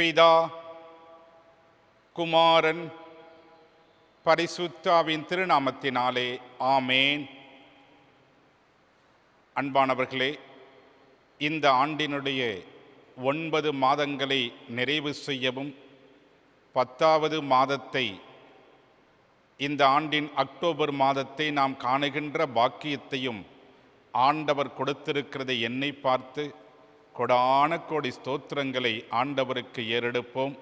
பிதா, குமாரன், பரிசுத்தாவின் திருநாமத்தினாலே ஆமேன். அன்பானவர்களே, இந்த ஆண்டினுடைய 9 மாதங்களை நிறைவு செய்யவும் 10வது மாதத்தை, இந்த ஆண்டின் அக்டோபர் மாதத்தை நாம் காணுகின்ற பாக்கியத்தையும் ஆண்டவர் கொடுத்திருக்கிறதை எண்ணி பார்த்து கொடான கோடி ஸ்தோத்திரங்களை ஆண்டவருக்கு ஏறெடுப்போம்.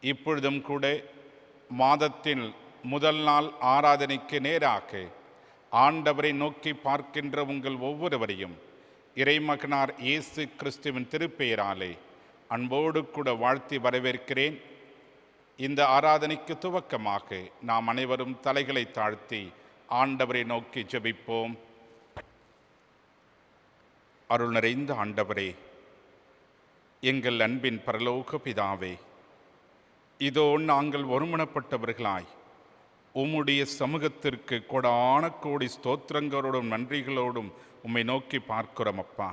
இப்பொழுதும் கூட மாதத்தின் முதல் நாள் ஆராதனைக்கு நேராக ஆண்டவரை நோக்கி பார்க்கின்ற உங்கள் ஒவ்வொருவரையும் இறைமகனார் இயேசு கிறிஸ்துவின் திருப்பெயராலே அன்போடு கூட வாழ்த்தி வரவேற்கிறேன். இந்த ஆராதனைக்கு துவக்கமாக நாம் அனைவரும் தலைகளை தாழ்த்தி ஆண்டவரை நோக்கி ஜெபிப்போம். அருள் நிறைந்த ஆண்டவரே, எங்கள் அன்பின் பரலோக பிதாவே, இதோ நாங்கள் ஒருமனப்பட்டவர்களாய் உம்முடைய சமூகத்திற்கு கொடான கோடி ஸ்தோத்திரங்களோடும் நன்றிகளோடும் உம்மை நோக்கி பார்க்கிறோம் அப்பா.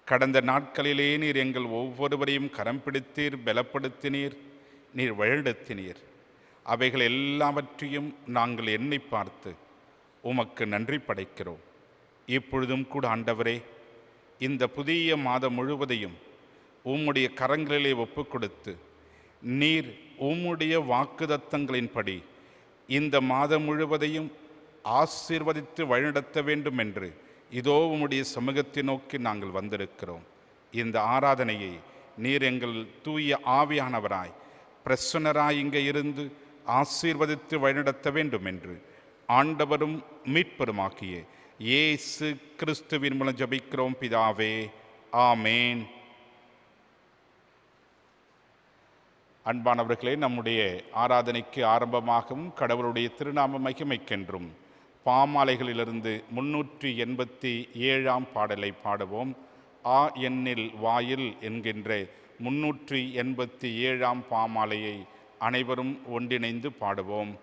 கடந்த நாட்களிலே நீர் எங்கள் ஒவ்வொருவரையும் கரம் பிடித்தீர், பலப்படுத்தினீர், நீர் வழிநடத்தினீர். அவைகள் எல்லாவற்றையும் நாங்கள் எண்ணி பார்த்து உமக்கு நன்றி படைக்கிறோம். இப்பொழுதும் கூட ஆண்டவரே, இந்த புதிய மாதம் முழுவதையும் உம்முடைய கரங்களிலே ஒப்பு கொடுத்து நீர் உம்முடைய வாக்குதத்தங்களின்படி இந்த மாதம் முழுவதையும் ஆசீர்வதித்து வழிநடத்த வேண்டும் என்று இதோ உம்முடைய சமூகத்தை நோக்கி நாங்கள் வந்திருக்கிறோம். இந்த ஆராதனையை நீர் எங்கள் தூய ஆவியானவராய் பிரசன்னராய் இங்கே இருந்து ஆசீர்வதித்து வழிநடத்த வேண்டும் என்று ஆண்டவரும் மீட்பருமாக்கிய இயேசு கிறிஸ்துவின் மூலம் ஜெபிக்கிறோம் பிதாவே, ஆமேன். அன்பானவர்களே, நம்முடைய ஆராதனைக்கு ஆரம்பமாகவும் கடவுளுடைய திருநாம மகிமைக்கென்றும் பாமாலைகளிலிருந்து 387 பாடலை பாடுவோம். ஆ எண்ணில் வாயில் என்கின்ற 387 பாமாலையை அனைவரும் ஒன்றிணைந்து பாடுவோம்.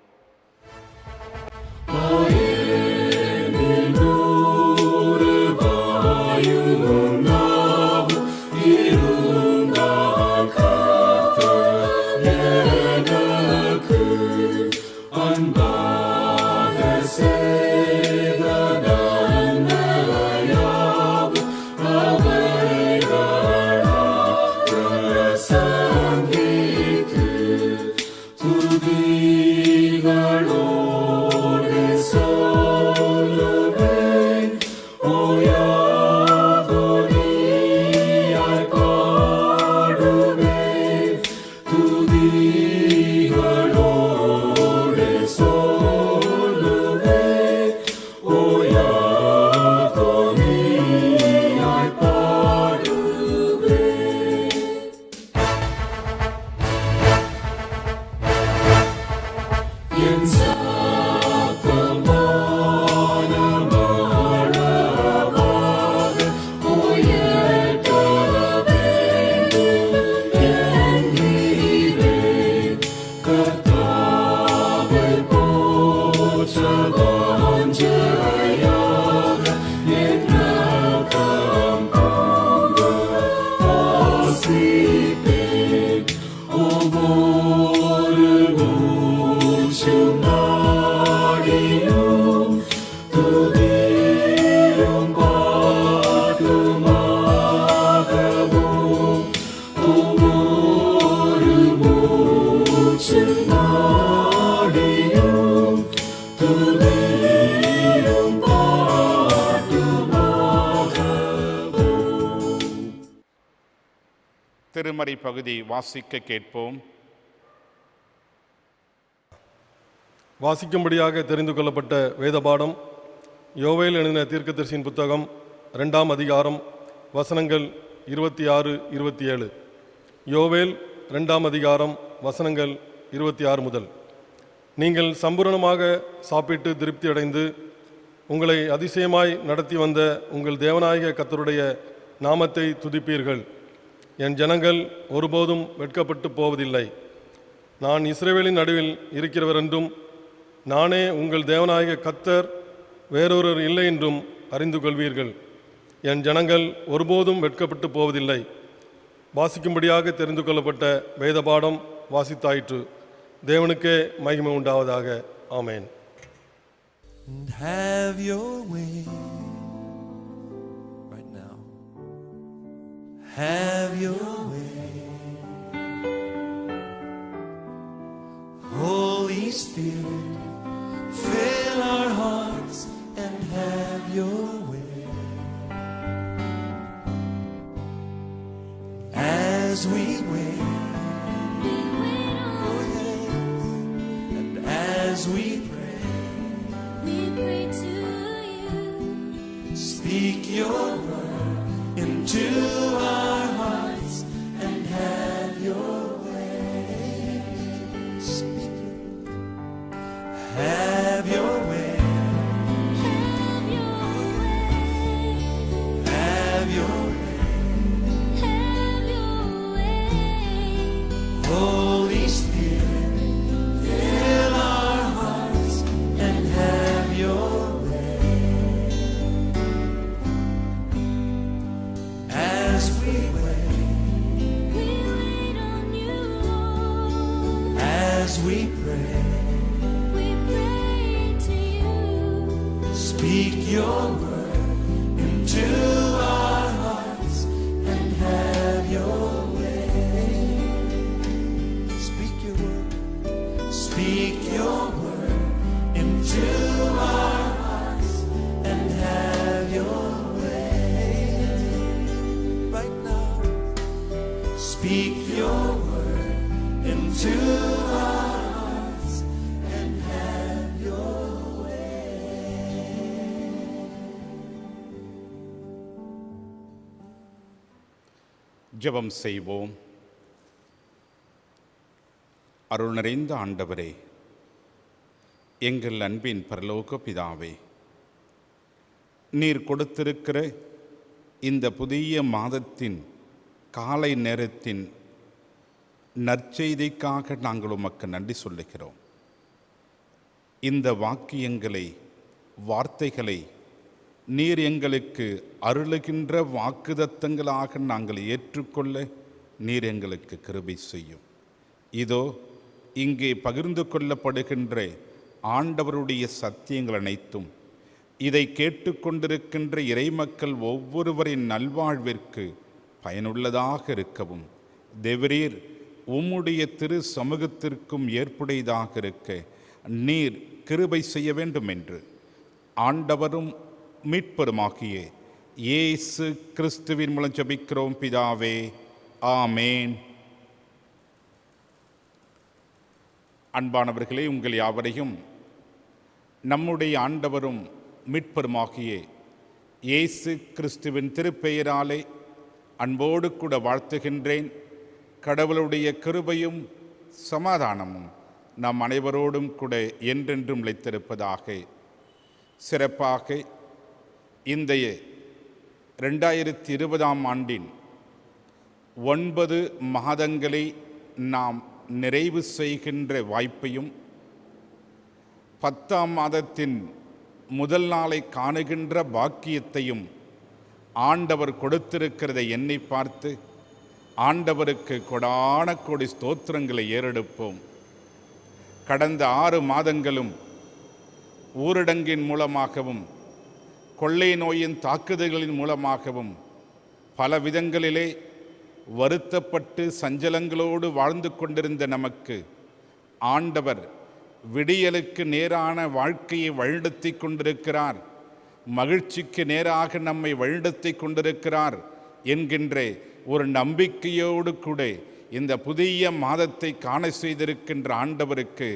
திருமறை பகுதி வாசிக்க கேட்போம். வாசிக்கும்படியாக தெரிந்து கொள்ளப்பட்ட வேத பாடம் யோவேல் எழுதின தீர்க்கதரிசியின் புத்தகம் 2ஆம் அதிகாரம் வசனங்கள் 26-27. யோவேல் 2ஆம் அதிகாரம் வசனங்கள் 26 முதல். நீங்கள் சம்பூரணமாக சாப்பிட்டு திருப்தி அடைந்து உங்களை அதிசயமாய் நடத்தி வந்த உங்கள் தேவனாகிய கர்த்தருடைய நாமத்தை துதிப்பீர்கள். என் ஜனங்கள் ஒருபோதும் வெட்கப்பட்டு போவதில்லை. நான் இஸ்ரவேலின் நடுவில் இருக்கிறவர் என்றும் நானே உங்கள் தேவனாகிய கர்த்தர், வேறொருவர் இல்லை என்றும் அறிந்து கொள்வீர்கள். என் ஜனங்கள் ஒருபோதும் வெட்கப்பட்டு போவதில்லை. வாசிக்கும்படியாக தெரிந்து கொள்ளப்பட்ட வேத பாடம் வாசித்தாயிற்று. தேவனுக்கே மகிமை உண்டாவதாக. ஆமென். And have your way right now. Have your way. Holy Spirit, fill our hearts and have your way. As we wait, and as we pray to you. speak your word into our hearts and have your way. Speak it. Have your way. Have your way. Have your way. Have your way. Holy Spirit, fill our hearts and have your way. As we wait, We wait on you, Lord. as we pray, We pray to you. speak your word into our hearts and have your way. Speak your word. Speak your word into our hearts and have your way. Right now, speak your word into our hearts and have your ஜெபம் செய்வோம். அருள் நிறைந்த ஆண்டவரே, எங்கள் அன்பின் பரலோக பிதாவே, நீர் கொடுத்திருக்கிற இந்த புதிய மாதத்தின் காலை நேரத்தின் நற்செய்திக்காக நாங்கள் உமக்கு நன்றி சொல்லுகிறோம். இந்த வாக்கியங்களை, வார்த்தைகளை நீர் எங்களுக்கு அருளுகின்ற வாக்குதத்தங்களாக நாங்கள் ஏற்றுக்கொள்ள நீர் எங்களுக்கு கிருபை செய்யும். இதோ இங்கே பகிர்ந்து கொள்ளப்படுகின்ற ஆண்டவருடைய சத்தியங்கள் அனைத்தும் இதை கேட்டுக்கொண்டிருக்கின்ற இறைமக்கள் ஒவ்வொருவரின் நல்வாழ்விற்கு பயனுள்ளதாக இருக்கவும் தேவரீர் உம்முடைய திரு சமூகத்திற்கும் ஏற்புடையதாக இருக்க நீர் கிருபை செய்ய வேண்டும் என்று ஆண்டவரும் மீட்பருமாகிய இயேசு கிறிஸ்துவின் மூலம் ஜெபிக்கிறோம் பிதாவே. ஆமேன். அன்பானவர்களே, உங்கள் யாவரையும் நம்முடைய ஆண்டவரும் மீட்பருமாகிய இயேசு கிறிஸ்துவின் திருப்பெயராலே அன்போடு கூட வாழ்த்துகின்றேன். கடவுளுடைய கிருபையும் சமாதானமும் நம் அனைவரோடும் கூட என்றென்றும் நிலைத்திருப்பதாக. சிறப்பாக இந்த 2020 ஆண்டின் 9 மாதங்களை நாம் நிறைவு செய்கின்ற வாய்ப்பையும் 10ஆம் மாதத்தின் முதல் நாளை காணுகின்ற பாக்கியத்தையும் ஆண்டவர் கொடுத்திருக்கிறதை எண்ணி பார்த்து ஆண்டவருக்கு கொடான கோடி ஸ்தோத்திரங்களை ஏறெடுப்போம். கடந்த 6 மாதங்களும் ஊரடங்கின் மூலமாகவும் கொள்ளை நோயின் தாக்குதல்களின் மூலமாகவும் பல விதங்களிலே வருத்தப்பட்டு சஞ்சலங்களோடு வாழ்ந்து கொண்டிருந்த நமக்கு ஆண்டவர் விடியலுக்கு நேரான வாழ்க்கையை வழிநடத்தி கொண்டிருக்கிறார், மகிழ்ச்சிக்கு நேராக நம்மை வழிநடத்தி கொண்டிருக்கிறார் என்கின்ற ஒரு நம்பிக்கையோடு கூட இந்த புதிய மாதத்தை காண செய்திருக்கின்ற ஆண்டவருக்கு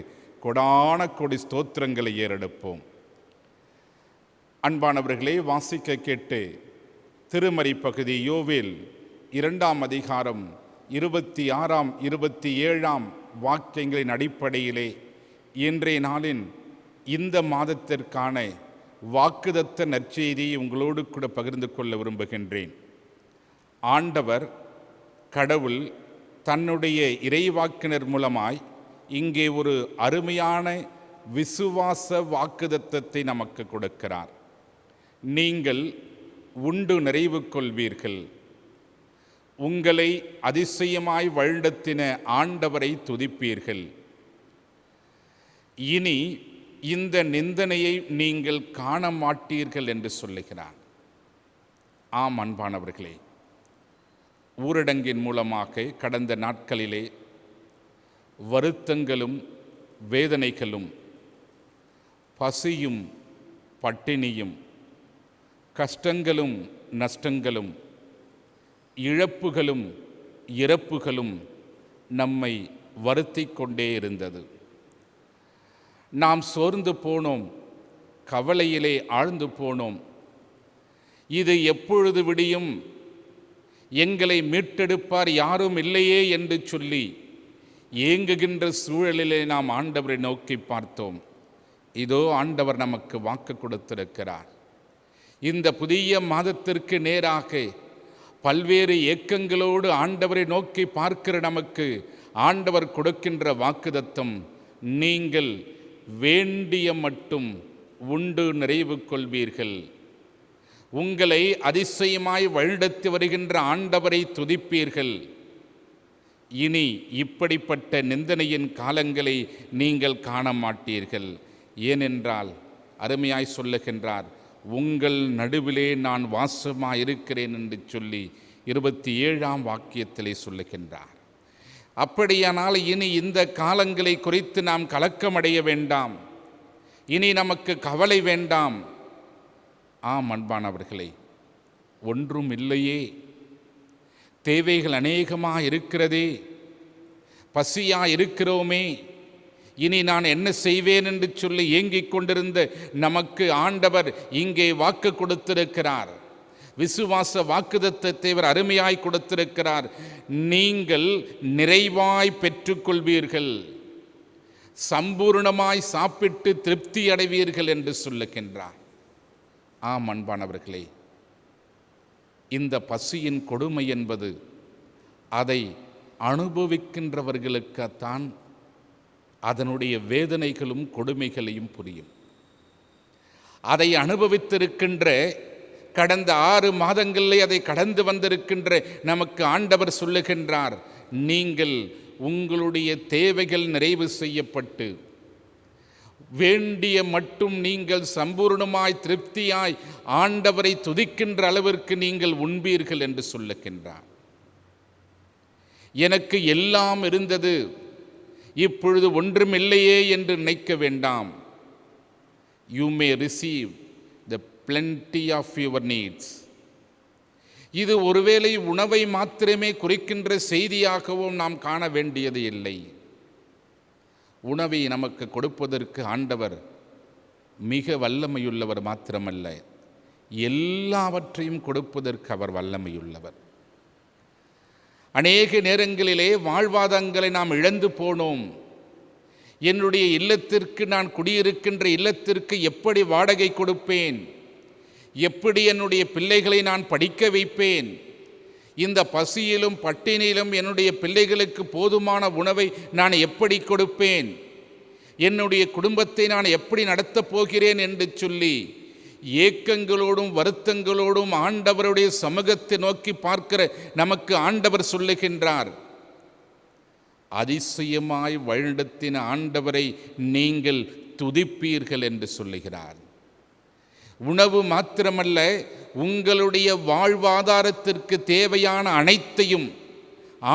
கொடான கொடி ஸ்தோத்திரங்களை ஏறெடுப்போம். அன்பானவர்களே, வாசிக்க கேட்டு திருமறை பகுதி யோவேல் 2ஆம் அதிகாரம் 26ஆம் 27ஆம் வாக்கியங்களின் அடிப்படையிலே இன்றைய நாளின் இந்த மாதத்திற்கான வாக்குதத்த நற்செய்தியை உங்களோடு கூட பகிர்ந்து கொள்ள விரும்புகின்றேன். ஆண்டவர் கடவுள் தன்னுடைய இறைவாக்கினர் மூலமாய் இங்கே ஒரு அருமையான விசுவாச வாக்குதத்தத்தை நமக்கு கொடுக்கிறார். நீங்கள் உண்டு நிறைவு கொள்வீர்கள், உங்களை அதிசயமாய் வழிநடத்தின ஆண்டவரை துதிப்பீர்கள். இனி இந்த நிந்தனையை நீங்கள் காண மாட்டீர்கள் என்று சொல்லுகிறார். ஆம் அன்பானவர்களே, ஊரடங்கின் மூலமாக கடந்த நாட்களிலே வருத்தங்களும் வேதனைகளும் பசியும் பட்டினியும் கஷ்டங்களும் நஷ்டங்களும் இழப்புகளும் இறப்புகளும் நம்மை வருத்திக் கொண்டே இருந்தது. நாம் சோர்ந்து போனோம், கவலையிலே ஆழ்ந்து போனோம். இது எப்பொழுது விடியும், எங்களை மீட்டெடுப்பார் யாரும் இல்லையே என்று சொல்லி ஏங்குகின்ற சூழலிலே நாம் ஆண்டவரை நோக்கி பார்த்தோம். இதோ ஆண்டவர் நமக்கு வாக்கு கொடுத்திருக்கிறார். இந்த புதிய மாதத்திற்கு நேராக பல்வேறு ஏக்கங்களோடு ஆண்டவரை நோக்கி பார்க்கிற நமக்கு ஆண்டவர் கொடுக்கின்ற வாக்குதத்தம், நீங்கள் வேண்டிய மட்டும் உண்டு நிறைவு கொள்வீர்கள். உங்களை அதிசயமாய் வழிநடத்தி வருகின்ற ஆண்டவரை துதிப்பீர்கள். இனி இப்படிப்பட்ட நிந்தனையின் காலங்களை நீங்கள் காண மாட்டீர்கள். ஏனென்றால் அருமையாய் சொல்லுகின்றார், உங்கள் நடுவிலே நான் வாசமாக இருக்கிறேன் என்று சொல்லி 27ஆம் வாக்கியத்திலே சொல்லுகின்றார். அப்படியானால் இனி இந்த காலங்களை குறித்து நாம் கலக்கமடைய வேண்டாம், இனி நமக்கு கவலை வேண்டாம். ஆம் அன்பானவர்களே, ஒன்றும் இல்லையே, தேவைகள் அநேகமாக இருக்கிறதே, பசியாக இருக்கிறோமே, இனி நான் என்ன செய்வேன் என்று சொல்லி ஏங்கிக் கொண்டிருந்த நமக்கு ஆண்டவர் இங்கே வாக்கு கொடுத்திருக்கிறார். விசுவாச வாக்குதத்தத்தை அவர் அருமையாய் கொடுத்திருக்கிறார். நீங்கள் நிறைவாய் பெற்றுக்கொள்வீர்கள், சம்பூர்ணமாய் சாப்பிட்டு திருப்தி அடைவீர்கள் என்று சொல்லுகின்றார். ஆம் அன்பானவர்களே, இந்த பசியின் கொடுமை என்பது அதை அனுபவிக்கின்றவர்களுக்குத்தான் அதனுடைய வேதனைகளும் கொடுமைகளையும் புரியும். அதை அனுபவித்திருக்கின்ற கடந்த 6 மாதங்களிலே அதை கடந்து வந்திருக்கின்ற நமக்கு ஆண்டவர் சொல்லுகின்றார், நீங்கள் உங்களுடைய தேவைகள் நிறைவு செய்யப்பட்டு வேண்டிய மட்டும் நீங்கள் சம்பூர்ணமாய் திருப்தியாய் ஆண்டவரை துதிக்கின்ற அளவிற்கு நீங்கள் உண்பீர்கள் என்று சொல்லுகின்றார். எனக்கு எல்லாம் இருந்தது, இப்பொழுது ஒன்றுமில்லையே என்று நினைக்க வேண்டாம். You may receive the plenty of your needs. இது ஒருவேளை உணவை மாத்திரமே குறிக்கின்ற செய்தியாகவும் நாம் காண வேண்டியது இல்லை. உணவை நமக்கு கொடுப்பதற்கு ஆண்டவர் மிக வல்லமையுள்ளவர் மாத்திரமல்ல, எல்லாவற்றையும் கொடுப்பதற்கு அவர் வல்லமையுள்ளவர். அநேக நேரங்களிலே வாழ்வாதாரங்களை நாம் இழந்து போனோம். என்னுடைய இல்லத்திற்கு, நான் குடியிருக்கின்ற இல்லத்திற்கு எப்படி வாடகை கொடுப்பேன், எப்படி என்னுடைய பிள்ளைகளை நான் படிக்க வைப்பேன், இந்த பசியிலும் பட்டினியிலும் என்னுடைய பிள்ளைகளுக்கு போதுமான உணவை நான் எப்படி கொடுப்பேன், என்னுடைய குடும்பத்தை நான் எப்படி நடத்தப் போகிறேன் என்று சொல்லி ஏக்கங்களோடும் வருத்தங்களோடும் ஆண்டவருடைய சமூகத்தை நோக்கி பார்க்கிற நமக்கு ஆண்டவர் சொல்லுகின்றார், அதிசயமாய் வழிநடத்தின ஆண்டவரை நீங்கள் துதிப்பீர்கள் என்று சொல்லுகிறார். உணவு மாத்திரமல்ல, உங்களுடைய வாழ்வாதாரத்திற்கு தேவையான அனைத்தையும்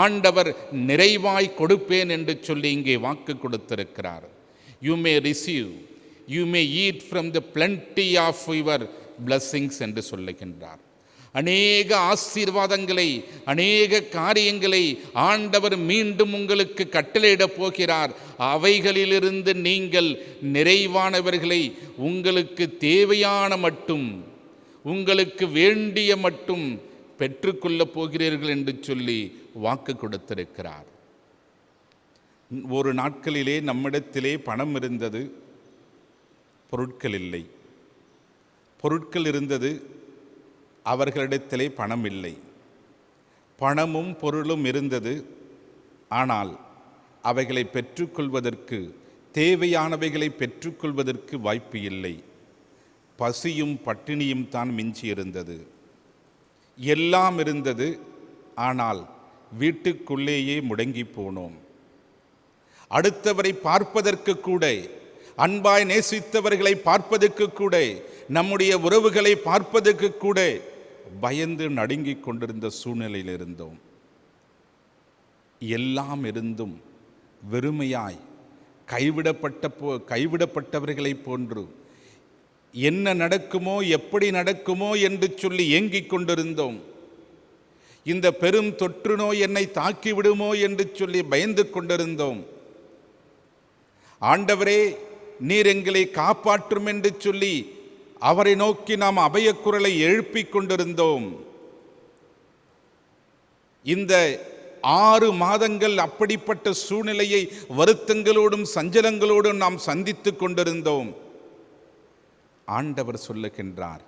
ஆண்டவர் நிறைவாய் கொடுப்பேன் என்று சொல்லி இங்கே வாக்கு கொடுத்திருக்கிறார். You may receive, you may eat from the plenty of your blessings என்று சொல்லுகின்றார். அநேக ஆசீர்வாதங்களை, அநேக காரியங்களை ஆண்டவர் மீண்டும் உங்களுக்கு கட்டளையிடப் போகிறார். அவைகளிலிருந்து நீங்கள் நிறைவானவர்களை, உங்களுக்கு தேவையான மட்டும், உங்களுக்கு வேண்டிய மட்டும் பெற்றுக்கொள்ளப் போகிறீர்கள் என்று சொல்லி வாக்கு கொடுத்திருக்கிறார். ஒரு நாட்களிலே நம்மிடத்திலே பணம் இருந்தது, பொருட்கள் இல்லை. பொருட்கள் இருந்தது, அவர்களிடத்திலே பணம் இல்லை. பணமும் பொருளும் இருந்தது, ஆனால் அவைகளை பெற்றுக்கொள்வதற்கு, தேவையானவைகளை பெற்றுக்கொள்வதற்கு வாய்ப்பு இல்லை. பசியும் பட்டினியும் தான் மிஞ்சி இருந்தது. எல்லாம் இருந்தது, ஆனால் வீட்டுக்குள்ளேயே முடங்கி போனோம். அடுத்தவரை பார்ப்பதற்கு கூட, அன்பாய் நேசித்தவர்களை பார்ப்பதற்கு கூட, நம்முடைய உறவுகளை பார்ப்பதற்கு கூட பயந்து நடுங்கிக் கொண்டிருந்த சூழ்நிலையில் இருந்தோம். எல்லாம் இருந்தும் வெறுமையாய் கைவிடப்பட்டவர்களைப் போன்று என்ன நடக்குமோ எப்படி நடக்குமோ என்று சொல்லி ஏங்கிக் கொண்டிருந்தோம். இந்த பெரும் தொற்று நோய் என்னை தாக்கிவிடுமோ என்று சொல்லி பயந்து கொண்டிருந்தோம். ஆண்டவரே, நீர் எங்களை காப்பாற்றும் என்று சொல்லி அவரை நோக்கி நாம் அபயக்குரலை எழுப்பிக் கொண்டிருந்தோம். இந்த 6 மாதங்கள் அப்படிப்பட்ட சூழ்நிலையை வருத்தங்களோடும் சஞ்சலங்களோடும் நாம் சந்தித்துக் கொண்டிருந்தோம். ஆண்டவர் சொல்லுகின்றார்,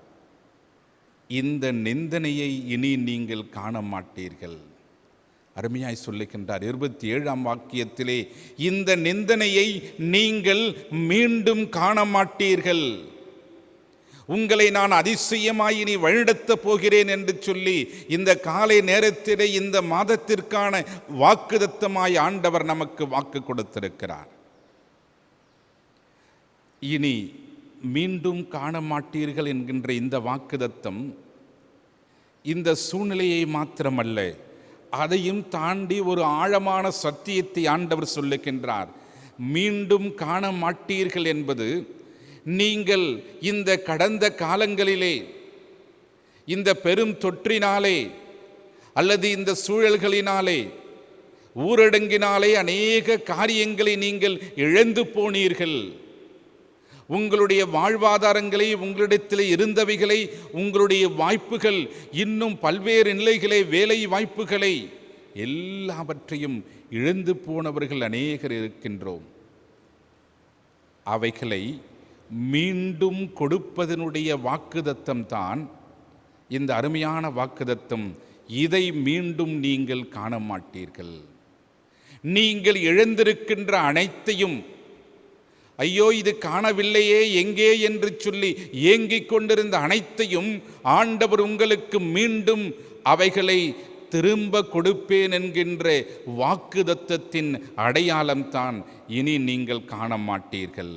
இந்த நிந்தனையை இனி நீங்கள் காண மாட்டீர்கள். அருமையாய் சொல்லுகின்றார் 27ஆம் வாக்கியத்திலே, இந்த நிந்தனையை நீங்கள் மீண்டும் காண மாட்டீர்கள். உங்களை நான் அதிசயமாய் இனி வழிநடத்தப் போகிறேன் என்று சொல்லி இந்த காலை நேரத்திலே இந்த மாதத்திற்கான வாக்குத்தத்தமாய் ஆண்டவர் நமக்கு வாக்கு கொடுத்திருக்கிறார். இனி மீண்டும் காண மாட்டீர்கள் என்கின்ற இந்த வாக்குத்தத்தம் இந்த சூழ்நிலையை மாத்திரமல்ல, அதையும் தாண்டி ஒரு ஆழமான சத்தியத்தை ஆண்டவர் சொல்லுகின்றார். மீண்டும் காண மாட்டீர்கள் என்பது, நீங்கள் இந்த கடந்த காலங்களிலே இந்த பெரும் தொற்றினாலே அல்லது இந்த சூழல்களினாலே ஊரடங்கினாலே அநேக காரியங்களை நீங்கள் இழந்து போனீர்கள். உங்களுடைய வாழ்வாதாரங்களை, உங்களிடத்தில் இருந்தவைகளை, உங்களுடைய வாய்ப்புகள், இன்னும் பல்வேறு நிலைகளை, வேலை வாய்ப்புகளை எல்லாவற்றையும் இழந்து போனவர்கள் அநேகர் இருக்கின்றோம். அவைகளை மீண்டும் கொடுப்பதனுடைய வாக்குத்தத்தம் தான் இந்த அருமையான வாக்குத்தத்தம். இதை மீண்டும் நீங்கள் காண மாட்டீர்கள். நீங்கள் இழந்திருக்கின்ற அனைத்தையும், ஐயோ இது காணவில்லையே எங்கே என்று சொல்லி ஏங்கிக் கொண்டிருந்த அனைத்தையும் ஆண்டவர் உங்களுக்கு மீண்டும் அவைகளை திரும்ப கொடுப்பேன் என்கின்ற வாக்குத்தத்தத்தின் அடையாளம்தான் இனி நீங்கள் காண மாட்டீர்கள்.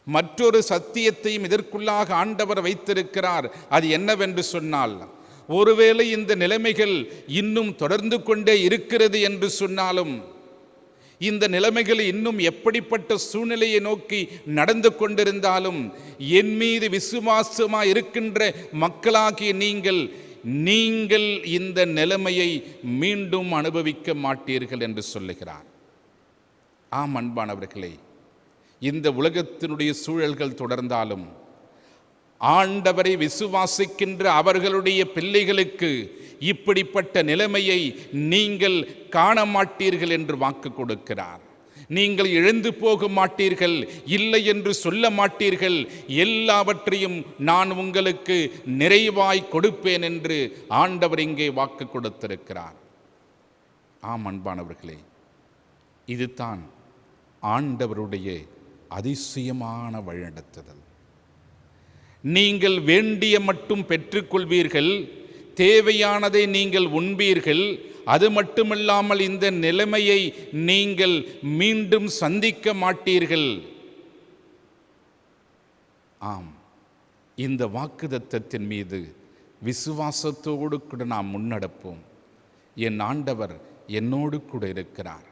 மற்றொரு சத்தியத்தையும் இதற்குள்ளாக ஆண்டவர் வைத்திருக்கிறார். அது என்னவென்று சொன்னால், ஒருவேளை இந்த நிலைமைகள் இன்னும் தொடர்ந்து கொண்டே இருக்கிறது என்று சொன்னாலும், இந்த நிலைமைகள் இன்னும் எப்படிப்பட்ட சூழ்நிலையை நோக்கி நடந்து கொண்டிருந்தாலும், என் மீது விசுவாசமாய் இருக்கின்ற மக்களாகிய நீங்கள் இந்த நிலைமையை மீண்டும் அனுபவிக்க மாட்டீர்கள் என்று சொல்லுகிறார். ஆம் அன்பானவர்களே, இந்த உலகத்தினுடைய சூழல்கள் தொடர்ந்தாலும் ஆண்டவரை விசுவாசிக்கின்ற அவர்களுடைய பிள்ளைகளுக்கு இப்படிப்பட்ட நிலைமையை நீங்கள் காண மாட்டீர்கள் என்று வாக்கு கொடுக்கிறார். நீங்கள் இழந்து போக மாட்டீர்கள், இல்லை என்று சொல்ல மாட்டீர்கள். எல்லாவற்றையும் நான் உங்களுக்கு நிறைவாய் கொடுப்பேன் என்று ஆண்டவர் இங்கே வாக்கு கொடுத்திருக்கிறார். ஆம் அன்பானவர்களே, இதுதான் ஆண்டவருடைய அதிசயமான வழிநடத்துதல். நீங்கள் வேண்டிய மட்டும் பெற்றுக்கொள்வீர்கள், தேவையானதை நீங்கள் உண்பீர்கள். அது மட்டுமில்லாமல் இந்த நிலைமையை நீங்கள் மீண்டும் சந்திக்க மாட்டீர்கள். ஆம், இந்த வாக்குத்தத்தத்தின் மீது விசுவாசத்தோடு கூட நாம் முன்னெடுப்போம். என் ஆண்டவர் என்னோடு கூட இருக்கிறார்.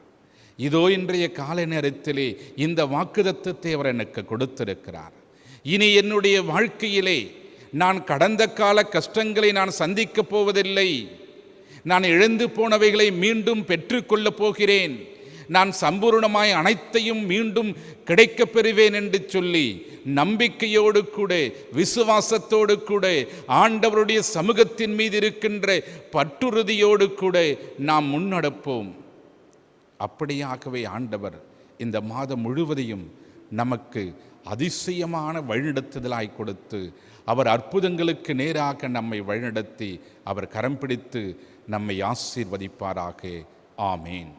இதோ இன்றைய காலை நேரத்திலே இந்த வாக்குத்தத்தத்தை அவர் எனக்கு கொடுத்திருக்கிறார். இனி என்னுடைய வாழ்க்கையிலே நான் கடந்த கால கஷ்டங்களை நான் சந்திக்கப் போவதில்லை. நான் இழந்து போனவைகளை மீண்டும் பெற்றுக்கொள்ளப் போகிறேன். நான் சம்பூர்ணமாய் அனைத்தையும் மீண்டும் கிடைக்கப் பெறுவேன் என்று சொல்லி நம்பிக்கையோடு கூட, விசுவாசத்தோடு கூட, ஆண்டவருடைய சமூகத்தின் மீது இருக்கின்ற பற்றுறுதியோடு கூட நாம் முன்னெடுப்போம். அப்படியாகவே ஆண்டவர் இந்த மாதம் முழுவதையும் நமக்கு அதிசயமான வழிநடத்துதலாய் கொடுத்து, அவர் அற்புதங்களுக்கு நேராக நம்மை வழிநடத்தி, அவர் கரம் பிடித்து நம்மை ஆசீர்வதிப்பாராக. ஆமேன்.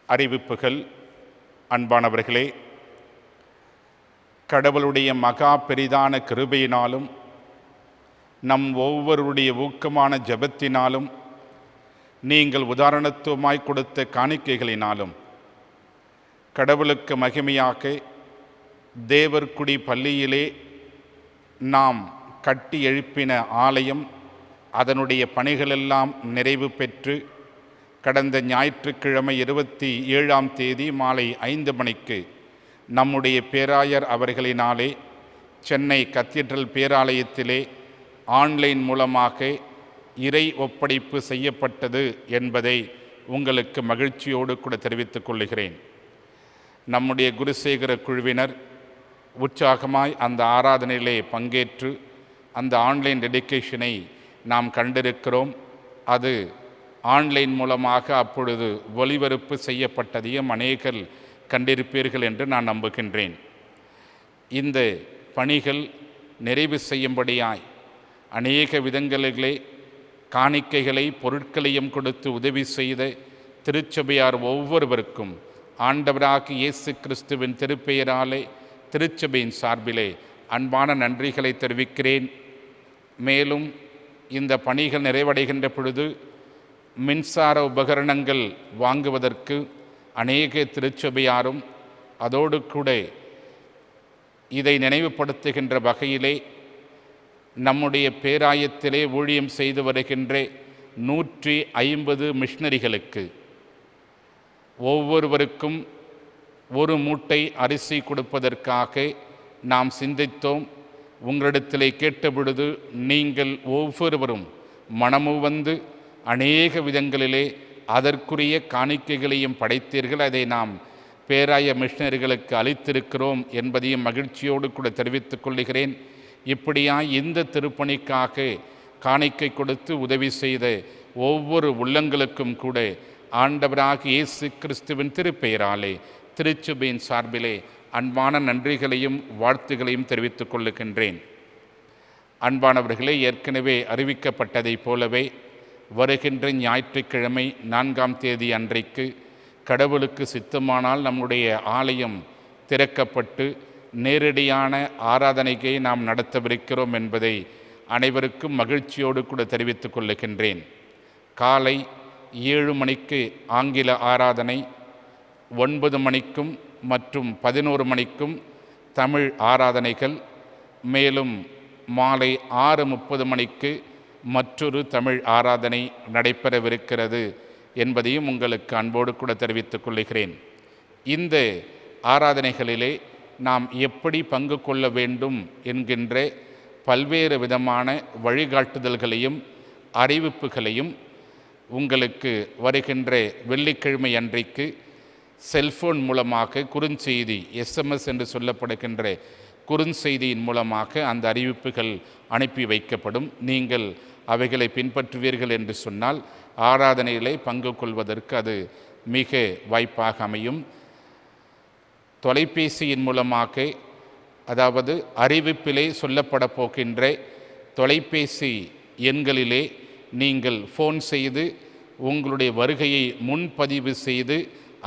அறிவிப்புகள். நம் ஒவ்வொருடைய ஊக்கமான ஜெபத்தினாலும் நீங்கள் உதாரணத்துவமாய் கொடுத்த காணிக்கைகளினாலும் கடவுளுக்கு மகிமையாக தேவர்குடி பள்ளியிலே நாம் கட்டி எழுப்பின ஆலயம் அதனுடைய பணிகளெல்லாம் நிறைவு பெற்று கடந்த ஞாயிற்றுக்கிழமை 27ஆம் தேதி மாலை 5 மணிக்கு நம்முடைய பேராயர் அவர்களினாலே சென்னை கத்தீட்ரல் பேராலயத்திலே ஆன்லைன் மூலமாக இறை ஒப்படைப்பு செய்யப்பட்டது என்பதை உங்களுக்கு மகிழ்ச்சியோடு கூட தெரிவித்துக் கொள்கிறேன். நம்முடைய குருசேகர குழுவினர் உற்சாகமாய் அந்த ஆராதனையிலே பங்கேற்று அந்த ஆன்லைன் டெடிகேஷனை நாம் கண்டிருக்கிறோம். அது ஆன்லைன் மூலமாக அப்பொழுது ஒளிபரப்பு செய்யப்பட்டதையும் அநேகர் கண்டிருப்பீர்கள் என்று நான் நம்புகின்றேன். இந்த பணிகள் நிறைவு செய்யும்படியாய் அநேக விதங்களிலே காணிக்கைகளை பொருட்களையும் கொடுத்து உதவி செய்த திருச்சபையார் ஒவ்வொருவருக்கும் ஆண்டவராகிய இயேசு கிறிஸ்துவின் திருப்பெயராலே திருச்சபையின் சார்பிலே அன்பான நன்றிகளை தெரிவிக்கிறேன். மேலும் இந்த பணிகள் நிறைவடைகின்ற பொழுது மின்சார உபகரணங்கள் வாங்குவதற்கு அநேக திருச்சபையாரும் அதோடு கூட இதை நினைவுபடுத்துகின்ற வகையிலே நம்முடைய பேராயத்திலே ஊழியம் செய்து வருகின்ற 150 மிஷனரிகளுக்கு ஒவ்வொருவருக்கும் ஒரு மூட்டை அரிசி கொடுப்பதற்காக நாம் சிந்தித்தோம். உங்களிடத்திலே கேட்டபொழுது நீங்கள் ஒவ்வொருவரும் மனமு வந்து அநேக விதங்களிலே அதற்குரிய காணிக்கைகளையும் படைத்தீர்கள். அதை நாம் பேராய மிஷனரிகளுக்கு அளித்திருக்கிறோம் என்பதையும் மகிழ்ச்சியோடு கூட தெரிவித்துக் கொள்கிறேன். இப்படியாய் இந்த திருப்பணிக்காக காணிக்கை கொடுத்து உதவி செய்த ஒவ்வொரு உள்ளங்களுக்கும் கூட ஆண்டவராக இயேசு கிறிஸ்துவின் திருப்பெயராலே திருச்சபையின் சார்பிலே அன்பான நன்றிகளையும் வாழ்த்துகளையும் தெரிவித்துக் கொள்ளுகின்றேன். அன்பானவர்களே, ஏற்கனவே அறிவிக்கப்பட்டதைப் போலவே வருகின்ற ஞாயிற்றுக்கிழமை 4ஆம் தேதி அன்றைக்கு கடவுளுக்கு சித்தமானால் நம்முடைய ஆலயம் திறக்கப்பட்டு நேரடியான ஆராதனையை நாம் நடத்தவிருக்கிறோம் என்பதை அனைவருக்கும் மகிழ்ச்சியோடு கூட தெரிவித்துக் கொள்ளுகின்றேன். காலை 7 மணிக்கு ஆங்கில ஆராதனை, 9 மணிக்கும் மற்றும் 11 மணிக்கும் தமிழ் ஆராதனைகள், மேலும் மாலை 6:30 மணிக்கு மற்றொரு தமிழ் ஆராதனை நடைபெறவிருக்கிறது என்பதையும் உங்களுக்கு அன்போடு கூட தெரிவித்துக் கொள்கிறேன். இந்த ஆராதனைகளிலே நாம் எப்படி பங்கு கொள்ள வேண்டும் என்கின்ற பல்வேறு விதமான வழிகாட்டுதல்களையும் அறிவிப்புகளையும் உங்களுக்கு வருகின்ற வெள்ளிக்கிழமை அன்றைக்கு செல்போன் மூலமாக குறுஞ்செய்தி, SMS என்று சொல்லப்படுகின்ற குறுஞ்செய்தியின் மூலமாக அந்த அறிவிப்புகள் அனுப்பி வைக்கப்படும். நீங்கள் அவைகளை பின்பற்றுவீர்கள் என்று சொன்னால் ஆராதனையிலே பங்கு கொள்வதற்கு அது மிக வாய்ப்பாக அமையும். தொலைபேசியின் மூலமாக, அதாவது அறிவிப்பிலே சொல்லப்பட போகின்ற தொலைபேசி எண்களிலே நீங்கள் ஃபோன் செய்து உங்களுடைய வருகையை முன்பதிவு செய்து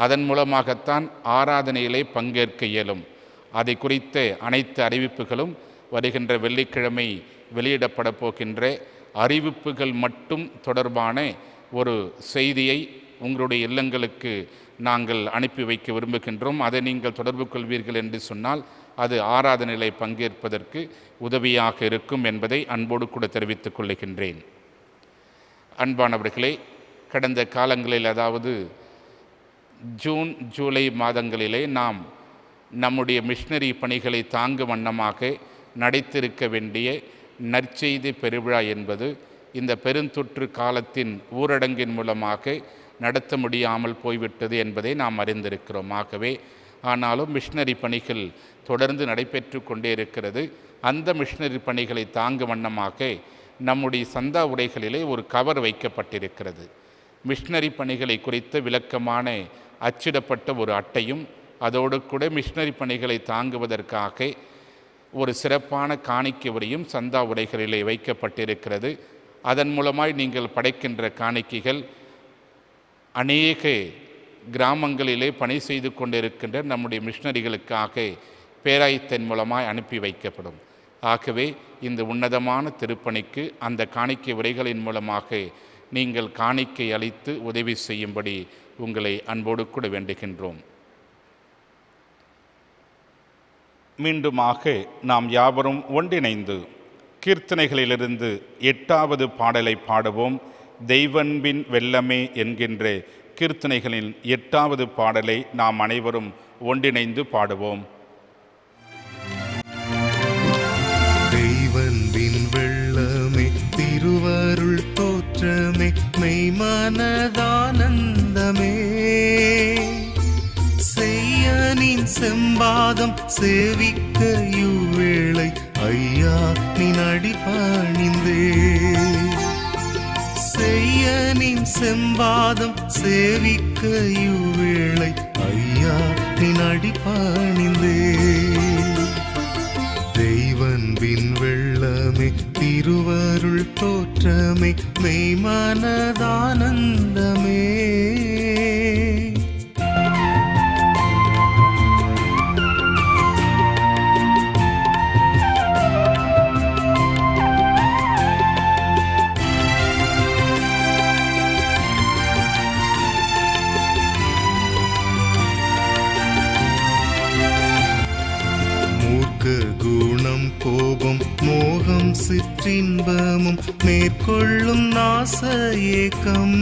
அதன் மூலமாகத்தான் ஆராதனையிலே பங்கேற்க இயலும். அதை குறித்த அனைத்து அறிவிப்புகளும் வருகின்ற வெள்ளிக்கிழமை வெளியிடப்பட போகின்ற அறிவிப்புகள் மட்டும் தொடர்பான ஒரு செய்தியை உங்களுடைய இல்லங்களுக்கு நாங்கள் அனுப்பி வைக்க விரும்புகின்றோம். அதை நீங்கள் தொடர்பு கொள்வீர்கள் என்று சொன்னால் அது ஆராதனையிலே பங்கேற்பதற்கு உதவியாக இருக்கும் என்பதை அன்போடு கூட தெரிவித்துக் கொள்ளுகின்றேன். அன்பானவர்களே, கடந்த காலங்களில், அதாவது ஜூன் ஜூலை மாதங்களிலே நாம் நம்முடைய மிஷனரி பணிகளை தாங்கும் வண்ணமாக நடைத்திருக்க வேண்டிய நற்செய்தி பெருவிழா என்பது இந்த பெருந்தொற்று காலத்தின் ஊரடங்கின் மூலமாக நடத்த முடியாமல் போய்விட்டது என்பதை நாம் அறிந்திருக்கிறோம். ஆகவே ஆனாலும் மிஷனரி பணிகள் தொடர்ந்து நடைபெற்று கொண்டே இருக்கிறது. அந்த மிஷனரி பணிகளை தாங்கும் வண்ணமாக நம்முடைய சந்தா உரைகளிலே ஒரு கவர் வைக்கப்பட்டிருக்கிறது. மிஷனரி பணிகளை குறித்த விளக்கமான அச்சிடப்பட்ட ஒரு அட்டையும் அதோடு கூட மிஷனரி பணிகளை தாங்குவதற்காக ஒரு சிறப்பான காணிக்கை உரையும் சந்தா உரைகளிலே வைக்கப்பட்டிருக்கிறது. அதன் மூலமாய் நீங்கள் படைக்கின்ற காணிக்கைகள் அநேக கிராமங்களிலே பணி செய்து கொண்டிருக்கின்ற நம்முடைய மிஷனரிகளுக்காக பேராயத்தின் மூலமாய் அனுப்பி வைக்கப்படும். ஆகவே இந்த உன்னதமான திருப்பணிக்கு அந்த காணிக்கை உரைகளின் மூலமாக நீங்கள் காணிக்கை அளித்து உதவி செய்யும்படி உங்களை அன்போடு கூட வேண்டுகின்றோம். மீண்டுமாக நாம் யாவரும் ஒன்றிணைந்து கீர்த்தனைகளிலிருந்து 8வது பாடலை பாடுவோம். தெய்வன்பின் வெள்ளமே என்கின்ற கீர்த்தனைகளின் 8வது பாடலை நாம் அனைவரும் ஒன்றிணைந்து பாடுவோம். தெய்வன்பின் வெள்ளமே திருவருள் தோற்றமே மெய்மனதானந்தமே செய்யனின் செம்பாதம் சேவிக்க இவ்வேளை ஐயா நின் அடிபணிந்தே செய்யனின் செம்பாதம் சேவிக்க இவ்வேளை ஐயா நின் அடிபணிந்தே தெய்வன்பின் வெள்ளமே திருவருள் தோற்றமே மெய்மனதானந்தமே குணம் கோபம் மோகம் சிற்றின்பமும் மேற்கொள்ளும் நாச ஏக்கம்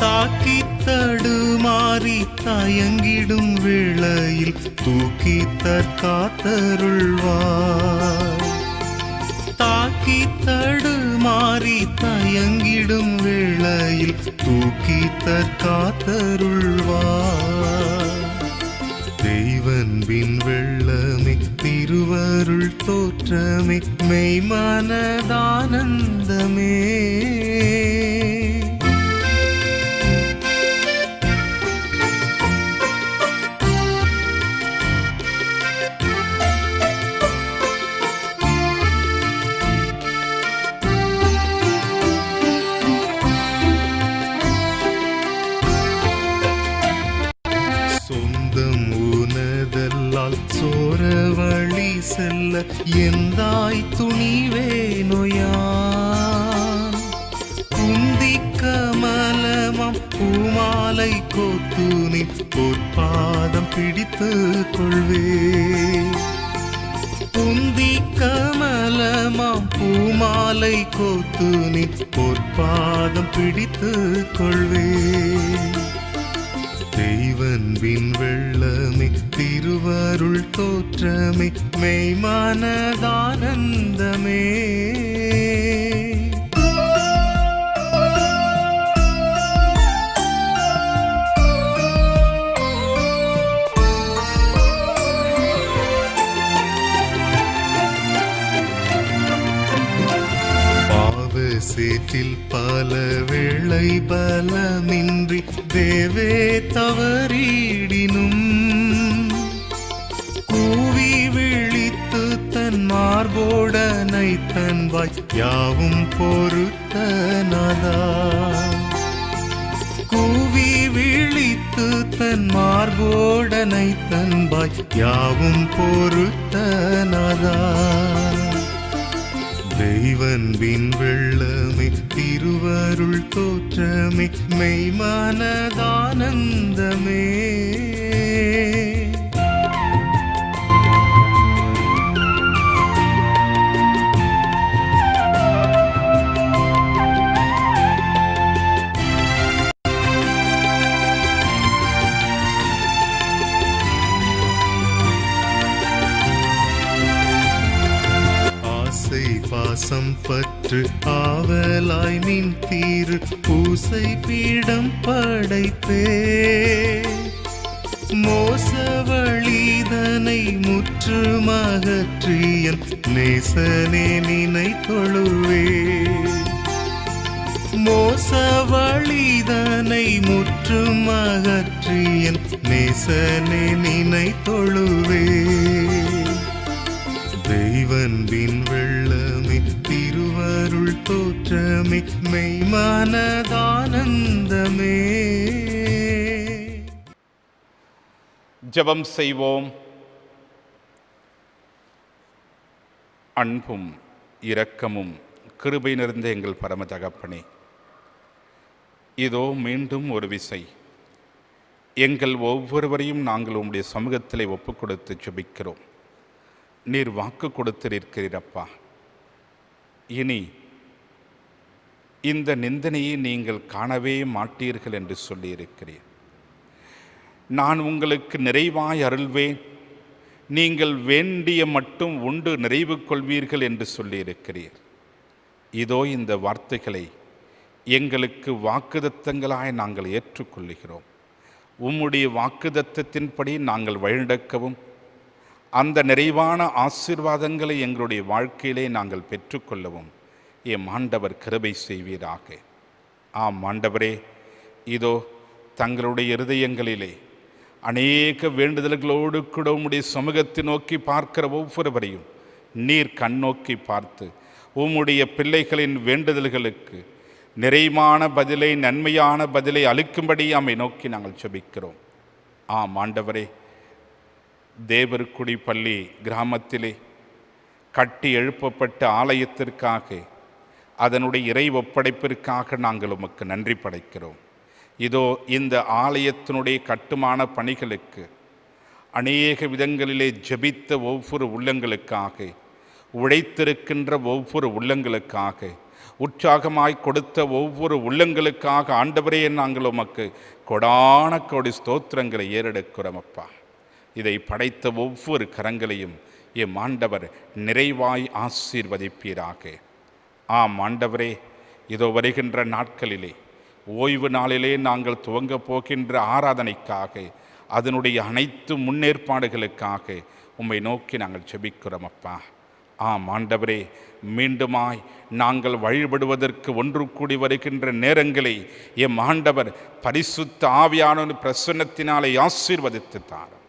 தாக்கி தடுமாறி தயங்கிடும் வேளையில் தூக்கி தற்காத்தருள்வார் தாக்கி தடுமாறி தயங்கிடும் வேளையில் தூக்கி தற்காத்தருள்வார் தெய்வன்பின் வெள்ளமே திருவருள் தோற்றமே மெய்மனதானந்தமே சொந்தம் உனதல்லால் சோர வழி செல்ல எந்தாய் துணிவேனோயான் குந்தி கமலமாம் பூமாலை கோத்துனி பொற்பாதம் பிடித்து கொள்வே குந்தி கமலமாம் பூமாலை கோத்துனி பொற்பாதம் பிடித்து கொள்வே தெய்வன்பின் வெள்ளமே திருவருள் தோற்றமே மெய்மனதானந்தமே சேற்றில் பல வேளை பலமின்றி தேவே தவறிடினும் கூவி விழித்து தன் மார்போடனை தன்வாய் யாவும் பொறுத்தனதா கூவி விழித்து தன் மார்போடனை தன்வாய் யாவும் பொறுத்தனதா தெய்வன்பின் வெள்ளமே திருவருள் தோற்றமே மெய்மனதானந்தமே பாசம் பற்று ஆவலாய் நின் தீரு பூசை பீடம் படைத்தே மோசவழிதனை முற்றுமகற்றியன் நேசனே நினை தொழுவே மோசவழிதனை முற்றுமகற்றியன் நேசனே நினை தொழுவே தெய்வன்பின் வெள்ளமே திருவருள் தோற்றமே மெய்மனதானந்தமே ஜெபம் செய்வோம். அன்பும் இரக்கமும் கிருபை நிறைந்த எங்கள் பரம தகப்பனே, இதோ மீண்டும் ஒரு விசை எங்கள் ஒவ்வொருவரையும் நாங்கள் உம்முடைய சமூகத்திலே ஒப்பு கொடுத்து ஜெபிக்கிறோம். நீர் வாக்கு கொடுத்திருக்கிறீரப்பா, இனி இந்த நிந்தனையை நீங்கள் காணவே மாட்டீர்கள் என்று சொல்லியிருக்கிறீர். நான் உங்களுக்கு நிறைவாய் அருள்வேன், நீங்கள் வேண்டிய மட்டும் உண்டு நிறைவு கொள்வீர்கள் என்று சொல்லியிருக்கிறீர். இதோ இந்த வார்த்தைகளை எங்களுக்கு வாக்குதத்தங்களாய் நாங்கள் ஏற்றுக்கொள்ளுகிறோம். உம்முடைய வாக்குதத்தத்தின்படி நாங்கள் வழிநடக்கவும் அந்த நிறைவான ஆசீர்வாதங்களை எங்களுடைய வாழ்க்கையிலே நாங்கள் பெற்றுக்கொள்ளவும் எம் ஆண்டவர் கிருபை செய்வீராக. ஆம் ஆண்டவரே, இதோ தங்களுடைய இருதயங்களிலே அநேக வேண்டுதல்களோடு கூட உம்முடைய சமூகத்தை நோக்கி பார்க்கிற ஒவ்வொருவரையும் நீர் கண்ணோக்கி பார்த்து உம்முடைய பிள்ளைகளின் வேண்டுதல்களுக்கு நிறைவான பதிலை, நன்மையான பதிலை அளிக்கும்படி அம்மை நோக்கி நாங்கள் ஜெபிக்கிறோம். ஆம் ஆண்டவரே, தேவர்குடி பள்ளி கிராமத்திலே கட்டி எழுப்பப்பட்ட ஆலயத்திற்காக, அதனுடைய இறை ஒப்படைப்பிற்காக நாங்கள் உமக்கு நன்றி படைக்கிறோம். இதோ இந்த ஆலயத்தினுடைய கட்டுமான பணிகளுக்கு அநேக விதங்களிலே ஜெபித்த ஒவ்வொரு உள்ளங்களுக்காக, உழைத்திருக்கின்ற ஒவ்வொரு உள்ளங்களுக்காக, உற்சாகமாய் கொடுத்த ஒவ்வொரு உள்ளங்களுக்காக ஆண்டவரே நாங்கள் உமக்கு கொடான கோடி ஸ்தோத்திரங்களை ஏறெடுக்கிறோம் அப்பா. இதை படைத்த ஒவ்வொரு கரங்களையும் எம் ஆண்டவர் நிறைவாய் ஆசீர்வதிப்பீராக. ஆம் ஆண்டவரே, இதோ வருகின்ற நாட்களிலே ஓய்வு நாளிலே நாங்கள் துவங்க போகின்ற ஆராதனைக்காக, அதனுடைய அனைத்து முன்னேற்பாடுகளுக்காக உம்மை நோக்கி நாங்கள் ஜெபிக்கிறோம் அப்பா. ஆம் ஆண்டவரே, மீண்டுமாய் நாங்கள் வழிபடுவதற்கு ஒன்று கூடி வருகின்ற நேரங்களை எம் ஆண்டவர் பரிசுத்த ஆவியான பிரசன்னத்தினாலே ஆசீர்வதித்து தாரும்.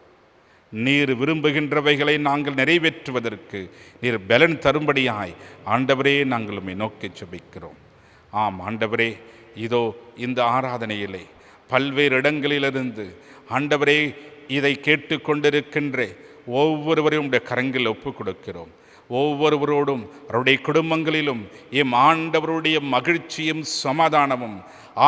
நீர் விரும்புகின்றவைகளை நாங்கள் நிறைவேற்றுவதற்கு நீர் பலன் தரும்படியாய் ஆண்டவரே நாங்கள் உம்மை நோக்கி ஜெபிக்கிறோம். ஆம் ஆண்டவரே, இதோ இந்த ஆராதனையிலே பல்வேறு இடங்களிலிருந்து ஆண்டவரே இதை கேட்டுக்கொண்டிருக்கின்ற ஒவ்வொருவரையும் உடைய கரங்களில் ஒப்பு கொடுக்கிறோம். ஒவ்வொருவரோடும் அவருடைய குடும்பங்களிலும் எம் ஆண்டவருடைய மகிழ்ச்சியும் சமாதானமும்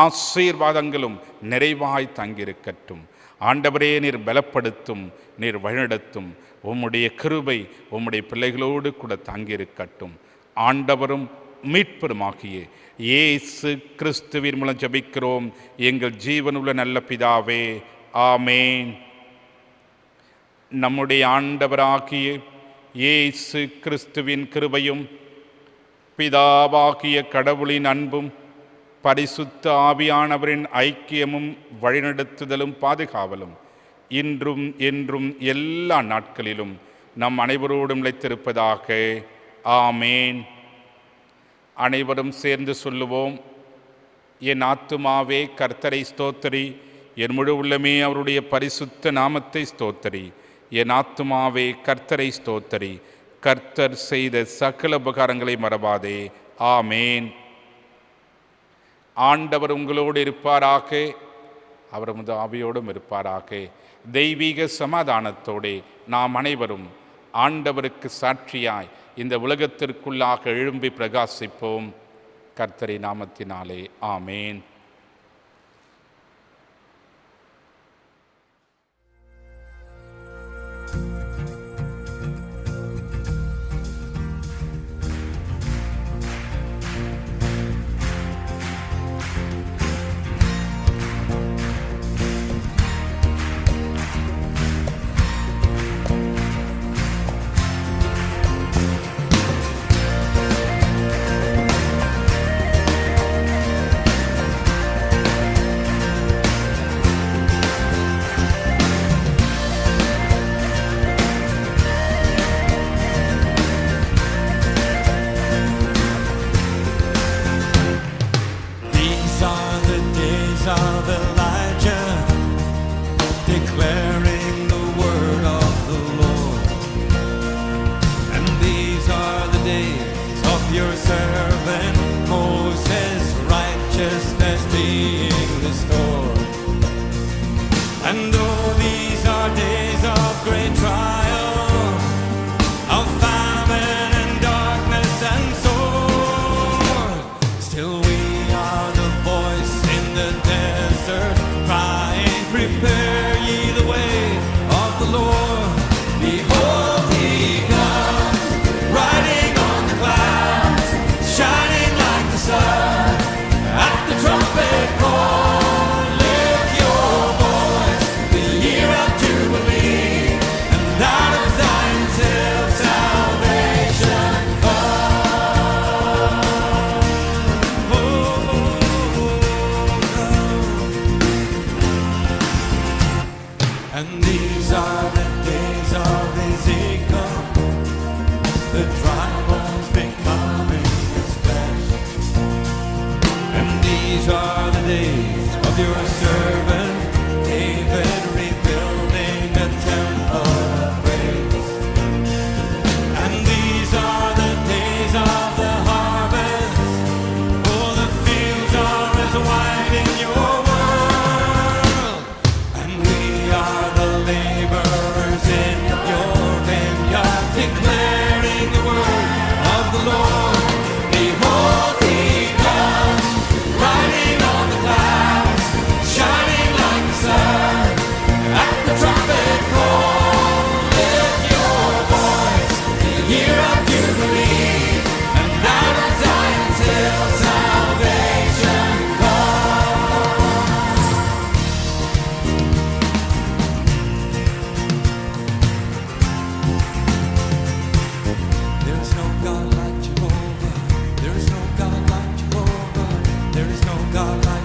ஆசீர்வாதங்களும் நிறைவாய் தங்கியிருக்கட்டும். ஆண்டவரே, நீர் பலப்படுத்தும், நீர் வழிநடத்தும். உம்முடைய கிருபை உம்முடைய பிள்ளைகளோடு கூட தங்கியிருக்கட்டும். ஆண்டவரும் மீட்பருமாகிய இயேசு கிறிஸ்துவின் மூலம் ஜெபிக்கிறோம் எங்கள் ஜீவனுள்ள நல்ல பிதாவே, ஆமேன். நம்முடைய ஆண்டவராகிய இயேசு கிறிஸ்துவின் கிருபையும் பிதாவாகிய கடவுளின் அன்பும் பரிசுத்த ஆவியானவரின் ஐக்கியமும் வழிநடத்துதலும் பாதுகாவலும் இன்றும் என்றும் எல்லா நாட்களிலும் நம் அனைவரோடும் நிலைத்திருப்பதாக, ஆமேன். அனைவரும் சேர்ந்து சொல்லுவோம். என் ஆத்துமாவே கர்த்தரை ஸ்தோத்தரி, என் முழு உள்ளமே அவருடைய பரிசுத்த நாமத்தை ஸ்தோத்தரி. என் ஆத்துமாவே கர்த்தரை ஸ்தோத்தரி, கர்த்தர் செய்த சகல உபகாரங்களை மறவாதே, ஆமேன். ஆண்டவர் உங்களோடு இருப்பாராக, அவர் உமது ஆவியோடும் இருப்பாராக. தெய்வீக சமாதானத்தோடு நாம் அனைவரும் ஆண்டவருக்கு சாட்சியாய் இந்த உலகத்திற்குள்ளாக எழும்பி பிரகாசிப்போம். கர்த்தரின் நாமத்தினாலே, ஆமேன். Of Elijah, declaring the word of the Lord. And these are the days of your servant Moses, righteousness being restored. And though these are days of great trial, of famine and these are the days of your servant David, rebuilding a temple of praise. And these are the days of the harvest. Oh, the fields are as white in your world. And we are the laborers in your vineyard, declaring the word of the Lord. Behold, he comes, riding on the clouds, shining like the sun. At the trumpet call, lift your voice, the year of Jubilee, and out of Zion till salvation comes. There is no God like Jehovah. There is no God like Jehovah. There is no God like